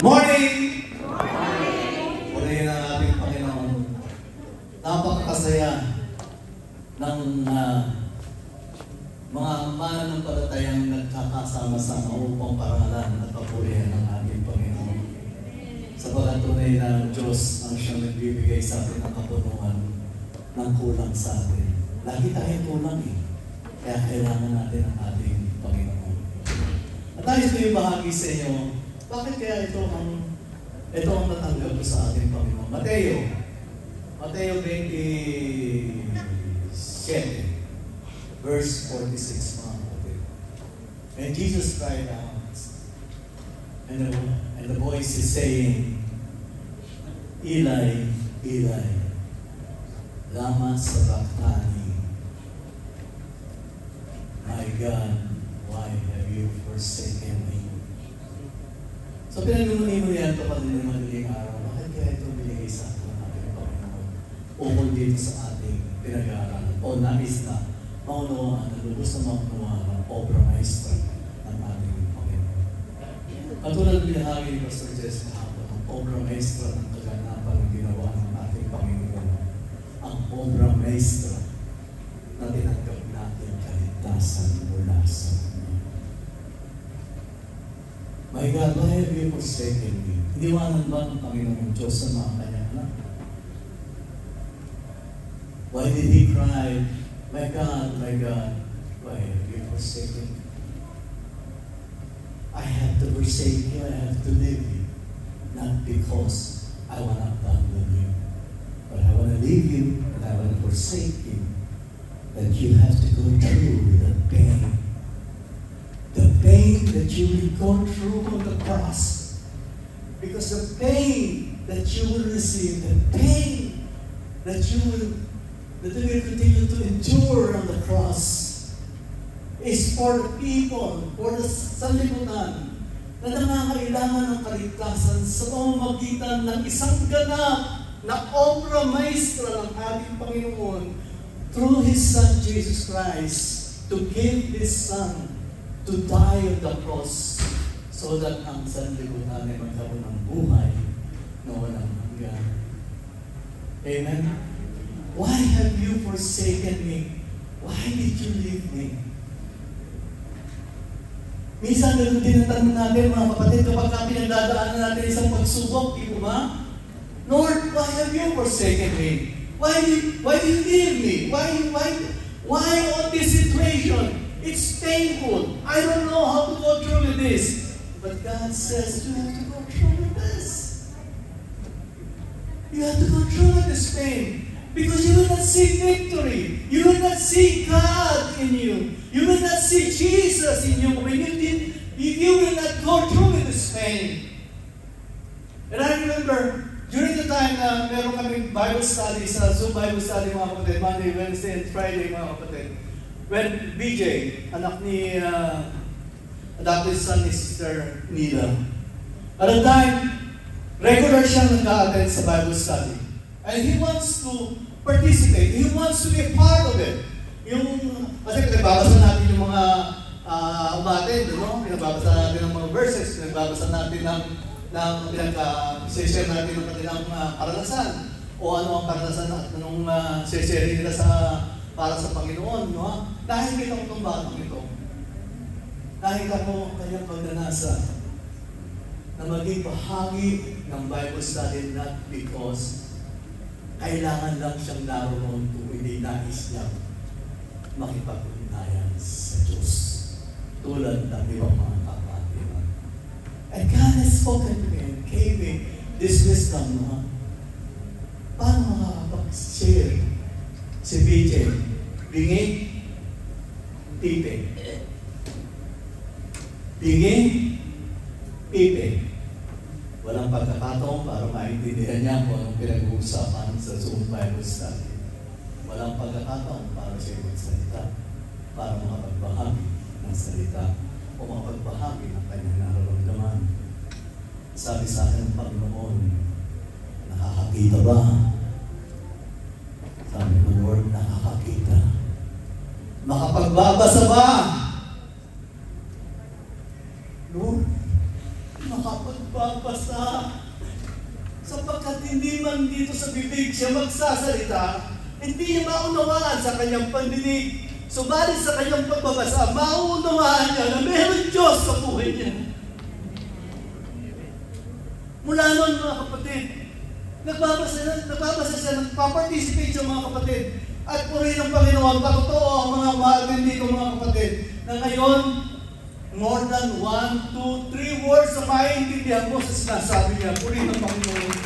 Morning! Purihin ang ating Panginoon. Napakasaya ng mga mananampalatayang nagkakasama-sama upang parangalan at papurihin ang ating Panginoon. Sapagat tunay na Diyos ang siyang nagbibigay sa atin ng kapunuan ng kulang sa atin. Lagi tayong kulang eh. Kaya kailangan natin ang ating Panginoon. At tayo ko yung bahagi sa inyo, bakit kaya ito ang natanggap ko sa ating Panginoon? Mateo 27, verse 46, mga kapatid. And Jesus cried out, and the voice is saying, Eli, Eli, lama sabachthani? My God, why have you forsaken me? So pinag-umunihin mo yan kapag nila madaling araw, bakit kaya ito binigay sa atin ng ating Panginoon? Ukol dito sa ating pinag-aaralan. O nais na maunawaan, lubos na maunawaan ang obra maestra ng ating Panginoon. Katulad binahagi ni Pastor Jess kahapon, ang obra maestra ng kaganapan ng ginawa ng ating Panginoon. Ang obra maestra na tinanggap natin kaligtasan mula sa My God, why have you forsaken me? Iniwanan ba ng Panginoon Diyos sa mga kanyang anak? Why did He cry, my God, why have you forsaken me? I have to forsake you, I have to leave you. Not because I want to abandon you, but I want to leave you and I want to forsake you. That you have to go through the pain. The pain that you will go through on the cross. Because the pain that you will receive, the pain that you will continue to endure on the cross is for the people, for the sanlibutan na nangangailangan ng kaligtasan sa pamamagitan ng isang ganap na obra maestra ng ating Panginoon through His Son Jesus Christ to give His Son to die on the cross so that ang sanlibutan ay magkaroon ng buhay na walang hanggan. Amen? Why have you forsaken me? Why did you leave me? Minsan ganun din ang tanong natin, mga kapatid, kapag pinagdadaanan natin isang pagsubok, di ba? Lord, why have you forsaken me? Why did you leave me? Why all this situation? It's painful. I don't know how to go through with this. But God says, you have to go through with this. You have to go through with this pain. Because you will not see victory. You will not see God in you. You will not see Jesus in you if you will not go through with this pain. And I remember, during the time na meron kaming Bible study sa Zoom Bible study, mga kapatid, Monday, Wednesday, and Friday, mga kapatid. When BJ, anak ni adopted son ni Sister Nila, at the time, regular siyang nag-a-attend sa Bible study. And he wants to participate. He wants to be a part of it. Kasi pinagbabasa natin yung mga umatin, no? Pinagbabasa natin ng mga verses, pinagbabasa natin pinag-share natin ng kanilang karanasan. O ano ang karanasan at anong share nila para sa Panginoon, no? Nakikita ko itong batang ito. Nakikita ko ang kanyang pagnanasa na maging bahagi ng Bible study not because kailangan lang siyang naroon kung hindi nais niya makipag-ugnayan sa Diyos. Tulad ng ibang mga kapatiran. And God has spoken to me and gave me this wisdom, no? Paano makakapag-share si BJ? Bingi, pipe. Bingi, pipe. Walang pagkakataon para maintindihan niya kung anong pinag-uusapan sa Zoom Bible study. Walang pagkakataon para siya magsalita, para makapagbahagi ng salita o makapagbahagi ng kanyang nararamdaman. Sabi sa akin ng Panginoon, nakakakita ba? Sabi ko, Lord, nakakakita. Makapagbabasa ba? Lord, makapagbabasa nagbabasa. Sapagkat hindi man dito sa bibig siya magsasalita, hindi niya maunawaan sa kanyang pandinig. Subalit sa kanyang pagbabasa, maunawaan niya na mayroong Diyos sa buhay niya. Mula noon, mga kapatid, nagbabasa siya, nagpa-participate siya, mga kapatid. At purihin ng Panginoon, patotoo ang mga mahal dito, mga kapatid, na ngayon, more than 1, 2, 3 words na maintindihan mo sa sinasabi niya. Purihin ng Panginoon.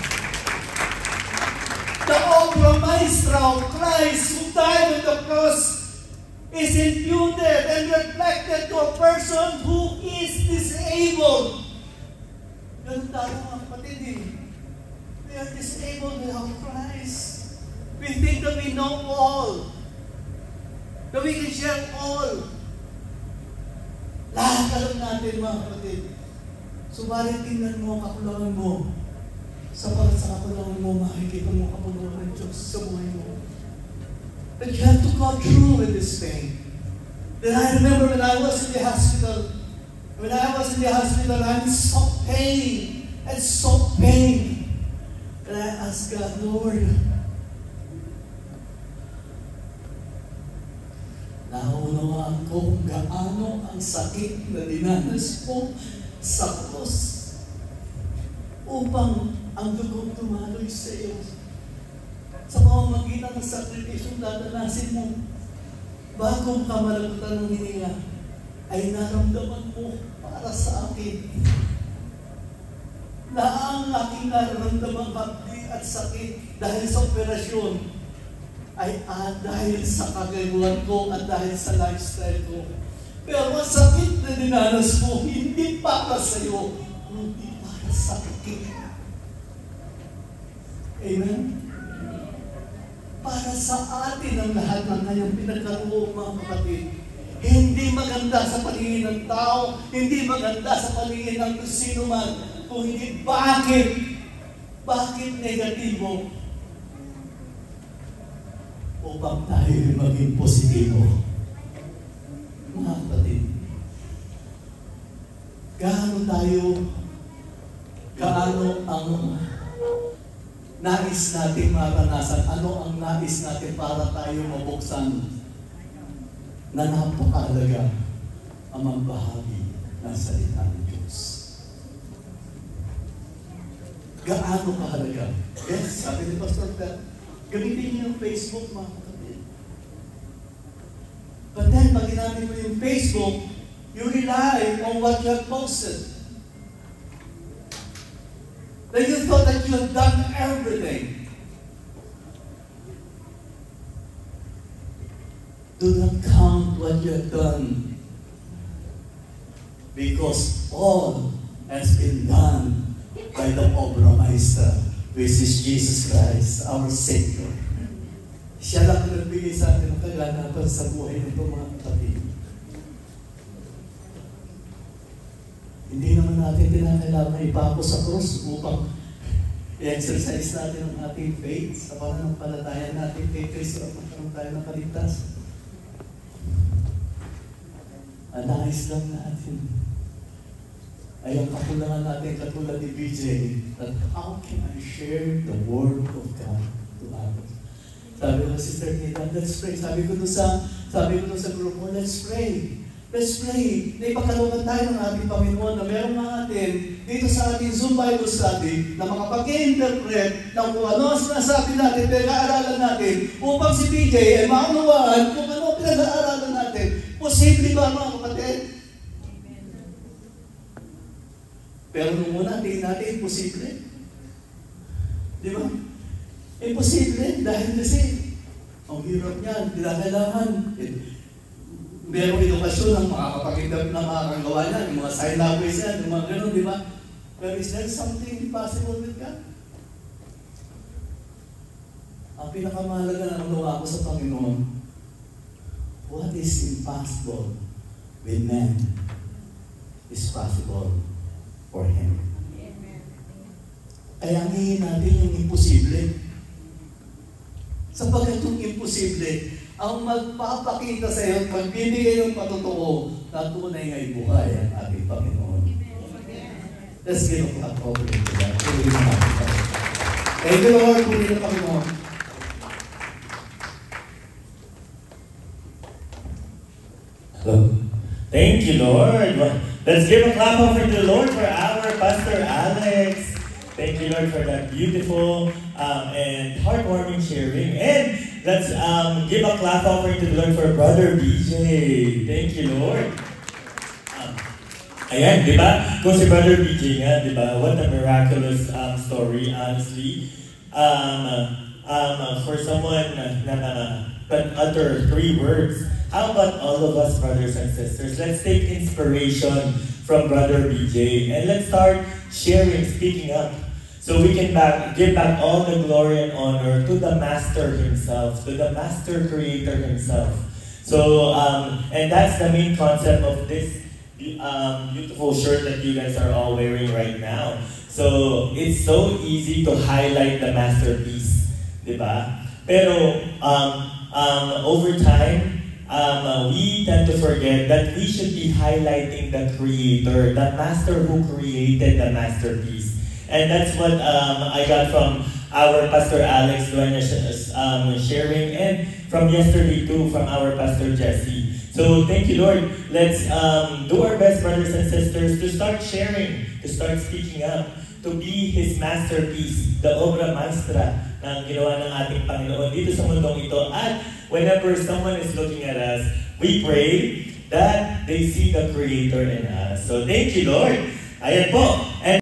The obra maestra of Christ who died on the cross is imputed and reflected to a person who is disabled. Ganun tayo, mga kapatid, eh. We are disabled without Christ. We think that we know all. That we can share all. Lahat alam natin, mga kapatid. Subalit tingnan mo, kakulangan mo. Sapagat sa kakulangan mo, makikita mo kakulangan ng Diyos sa buhay mo. That you have to go through with this thing. Then I remember when I was in the hospital, I'm in so pain and so pain. And I asked God, Lord, naunawaan ko kung gaano ang sakit na dinanas mo sa krus upang ang dugong tumaloy sa iyo. Sa pamamagitan ng sakripisyong dadanasin mo, bago ka malagutan ng hininga, ay naramdaman mo para sa akin na ang aking nararamdaman hapdi at sakit dahil sa operasyon ay dahil sa kagayuhan ko at dahil sa lifestyle ko. Pero ang sakit na dinanas mo, hindi para sa iyo, hindi para sa akin. Amen? Para sa atin ang lahat ng kanyang pinagkaroon, mga kapatid. Hindi maganda sa paningin ng tao, hindi maganda sa paningin ng sino man, kung hindi bakit negatibo? Upang tayo maging positibo. Mga kapatid, gaano ang nais natin maranasan, ano ang nais natin para tayo mabuksan na napakahalaga ang magbahagi ng salita ng Diyos. Gaano kahalaga? Yes, sabi ni Pastor Pat, gamitin niyo yung Facebook, mga kapatid. But then, pag ginamit mo yung Facebook, you rely on what you have posted. That you thought that you have done everything. Do not count what you have done, because all has been done by the obra maestra, which is Jesus Christ, our Savior. Siya lang ang nagbigay sa atin ng kaganapan sa buhay nito, mga kapatid. Hindi naman natin tinakailangan ipako sa krus upang i-exercise natin ang ating faith sa pananampalataya natin kay Kristo at magkaroon tayo ng kaligtasan. Ang nais lang natin ay ang kakulangan natin katulad ni BJ, that how can I share the Word of God to others? Sabi ko, Sister Nita, let's pray. Sabi ko sa group mo, let's pray. Let's pray. Naipagkalooban tayo ng ating Panginoon na meron natin dito sa ating Zoom Bible Study na makapag-interpret ng kung ano ang sinasabi natin, pinag-aaralan natin, upang si BJ ay maunawaan kung ano pinag-aaralan natin. Posible ba, mga kapatid? Pero nung muna, tingin natin, imposible. Di ba? Imposible dahil kasi ang hirap niyan, kailangan merong edukasyon ng makakapagindap na makakagawa niyan, yung mga sign language yan, yung mga ganun, di ba? Pero is there something impossible with God? Ang pinakamahalaga na nakuha ko sa Panginoon, what is impossible with man is possible for Him. Kaya ngayon natin yung imposible. Sapagkat yung imposible, ang magpapakita sa iyo at magbibigay ng patotoo na tunay nga'y buhay ang ating Panginoon. Let's give a clap offering to that. Thank you, Lord. Puri na Panginoon. Hello. Thank you, Lord. Let's give a clap offering to the Lord for our Pastor Alex. Thank you, Lord, for that beautiful and heartwarming sharing. And let's give a clap offering to the Lord for Brother BJ. Thank you, Lord. Ayan, di ba? Kung si Brother BJ nga, di ba? What a miraculous story, honestly. For someone na can utter 3 words, how about all of us, brothers and sisters? Let's take inspiration from Brother BJ and let's start sharing, speaking up. So we can give back all the glory and honor to the Master himself, to the Master Creator himself. So, and that's the main concept of this beautiful shirt that you guys are all wearing right now. So, it's so easy to highlight the masterpiece, di ba? Pero, over time, we tend to forget that we should be highlighting the Creator, the Master who created the masterpiece. And that's what I got from our Pastor Alex Dueña sharing, and from yesterday too, from our Pastor Jesse. So thank you, Lord. Let's do our best, brothers and sisters, to start sharing, to start speaking up, to be His masterpiece, the obra maestra na ginawa ng ating Panginoon dito sa mundong ito. At whenever someone is looking at us, we pray that they see the Creator in us. So thank you, Lord. Ayan po. And